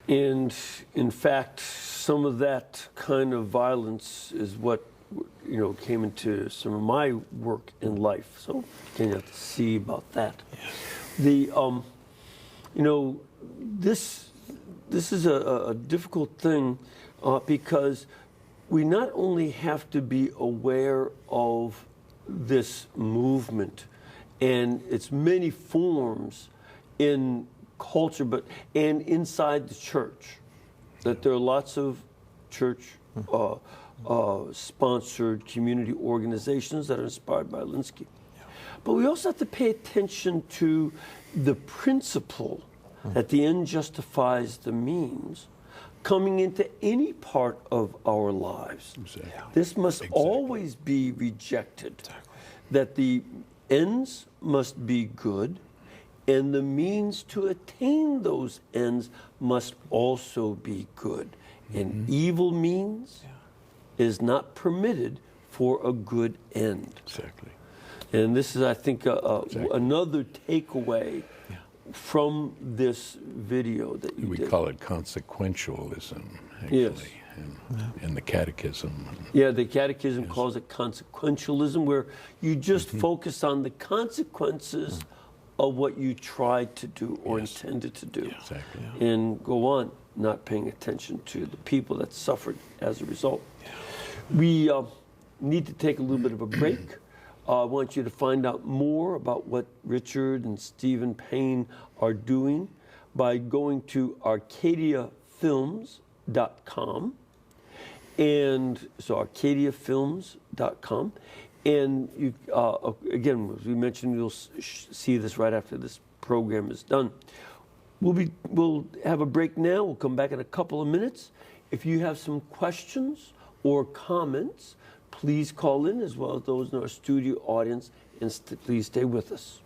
And in fact, some of that kind of violence is what, came into some of my work in life. So you have to see about that. The, this is a difficult thing because we not only have to be aware of this movement and its many forms in culture, and inside the church, that there are lots of church sponsored community organizations that are inspired by Alinsky. But we also have to pay attention to the principle that the end justifies the means coming into any part of our lives. Exactly. This must always be rejected. That the ends must be good, and the means to attain those ends must also be good. And evil means is not permitted for a good end. Exactly. And this is, I think, another takeaway from this video that you did. We call it consequentialism, actually, in the Catechism. Yeah, the Catechism calls it consequentialism, where you just focus on the consequences of what you tried to do or intended to do. Exactly. And go on not paying attention to the people that suffered as a result. We need to take a little bit of a break. I want you to find out more about what Richard and Stephen Payne are doing by going to arcadiafilms.com. And so arcadiafilms.com. And you, again, as we mentioned, you'll see this right after this program is done. We'll have a break now. We'll come back in a couple of minutes. If you have some questions or comments, please call in, as well as those in our studio audience, and please stay with us.